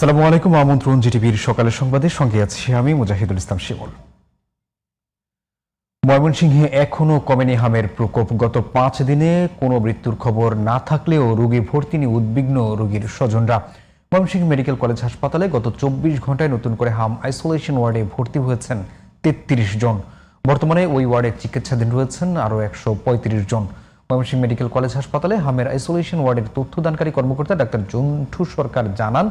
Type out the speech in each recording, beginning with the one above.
আসসালামু আলাইকুম। আমন্ত্রণ জিটিভির সকালের সংবাদের সঙ্গে আছি আমি মুজাহিদুল ইসলাম শিমুল। ময়মনসিংহে এখনো কমেনি হামের প্রকোপ। গত 5 দিনে কোনো মৃত্যুর খবর না থাকলেও রোগী ভর্তি নিয়ে উদ্বিগ্ন রোগীর স্বজনরা। ময়মনসিংহ মেডিকেল কলেজ হাসপাতালে গত 24 ঘন্টায় নতুন করে হাম আইসোলেশন ওয়ার্ডে ভর্তি হয়েছেন 33 জন। বর্তমানে ওই ওয়ার্ডে চিকিৎসাধীন রয়েছেন আরও 135 জন। ময়মনসিংহ মেডিকেল কলেজ হাসপাতালে হামের আইসোলেশন ওয়ার্ডের তথ্যদানকারী কর্মকর্তা ডাক্তার জন্টু সরকার জানান,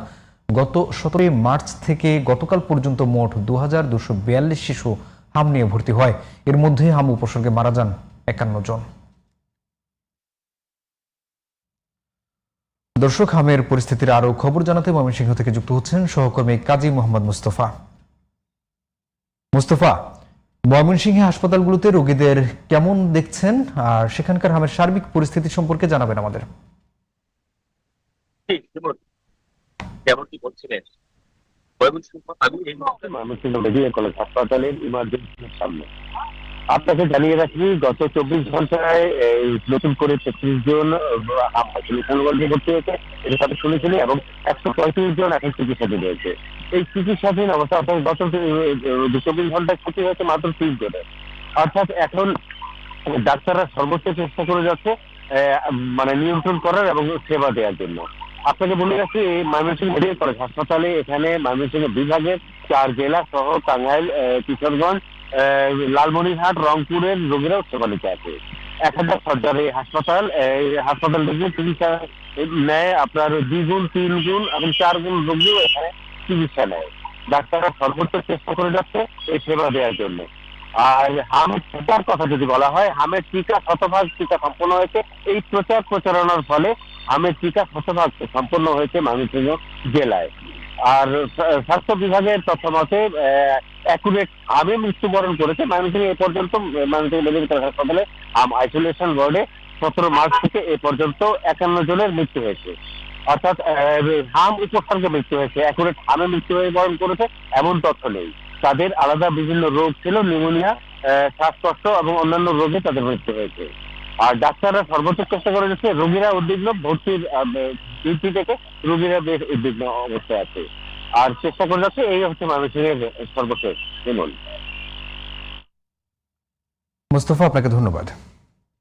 গত 17 মার্চ থেকে গতকাল পর্যন্ত মোট 2242 শিশু হাম নিয়ে ভর্তি হয়। এর মধ্যে হাম উপসর্গে মারা যান 51 জন। দর্শক, হামের পরিস্থিতির আরো খবর জানাতে ময়মনসিংহ থেকে যুক্ত হচ্ছেন সহকর্মী কাজী মোহাম্মদ মুস্তফা। মুস্তফা, ময়মনসিংহে হাসপাতালগুলোতে রোগীদের কেমন দেখছেন আর সেখানকার হামের সার্বিক পরিস্থিতি সম্পর্কে জানাবেন আমাদের। যেমনটি বলছিলেন, আমি এই মুহূর্তে ময়মনসিংহ মেডিকেল কলেজ হাসপাতালের ইমার্জেন্সির সামনে। আপনাকে জানিয়ে রাখি, গত 24 ঘন্টায় নতুন করে 33 জন আইসোলেশন ওয়ার্ডে ভর্তি হয়েছে, এটা সাথে শুনেছিলেন, এবং 135 জন এখন চিকিৎসাধীন রয়েছে। এই চিকিৎসাধীন অবস্থা অর্থাৎ গত 24 ঘন্টায় ক্ষতি হয়েছে মাত্র 30 জনের। অর্থাৎ এখন ডাক্তাররা সর্বোচ্চ চেষ্টা করে যাচ্ছে মানে নিয়ন্ত্রণ করার এবং সেবা দেওয়ার জন্য। আপনাকে বলে রাখি, এই ময়মনসিংহ মেডিকেল কলেজ হাসপাতালে এখানে ময়মনসিংহ বিভাগের 4 জেলা সহ টাঙ্গাইল, কিশোরগঞ্জ, লালমনিরহাট, রংপুরের রোগীরাও সেবা নিতে আছে। 1000 শয্যার এই হাসপাতাল থেকে চিকিৎসা নেয় আপনার 2 গুণ, 3 গুণ এবং 4 গুণ রোগীও এখানে চিকিৎসা নেয়। ডাক্তাররা সর্বোচ্চ চেষ্টা করে যাচ্ছে এই সেবা দেওয়ার জন্য। আর হামের টিকার কথা যদি বলা হয়, হামের টিকা শতভাগ টিকা সম্পন্ন হয়েছে। এই প্রচারণার ফলে হামের টিকা শতভাগ সম্পন্ন হয়েছে ময়মনসিংহ জেলায়। আর স্বাস্থ্য বিভাগের তথ্য মতে অ্যাকুরেট হামে মৃত্যুবরণ করেছে ময়মনসিংহ এ পর্যন্ত। ময়মনসিংহ মেডিকেল হাসপাতালে হাম আইসোলেশন ওয়ার্ডে 17 মার্চ থেকে এ পর্যন্ত 51 জনের মৃত্যু হয়েছে। অর্থাৎ হাম উপসর্গে মৃত্যু হয়েছে, অ্যাকুরেট হামে মৃত্যুবরণ করেছে এমন তথ্য নেই। তাদের আলাদা বিভিন্ন রোগ ছিল, নিউমোনিয়া, শ্বাসকষ্ট এবং অন্যান্য রোগে তাদের মৃত্যু হয়েছে। আর ডাক্তাররা সর্বোচ্চ চেষ্টা করে যাচ্ছে। রোগীরা উদ্বিগ্ন, ভর্তির ভিত্তি থেকে রোগীরা বেশ উদ্বিগ্ন অবস্থায় আছে আর চেষ্টা করে যাচ্ছে। এই হচ্ছে ময়মনসিংহের সর্বশেষ। মুস্তফা, আপনাকে ধন্যবাদ।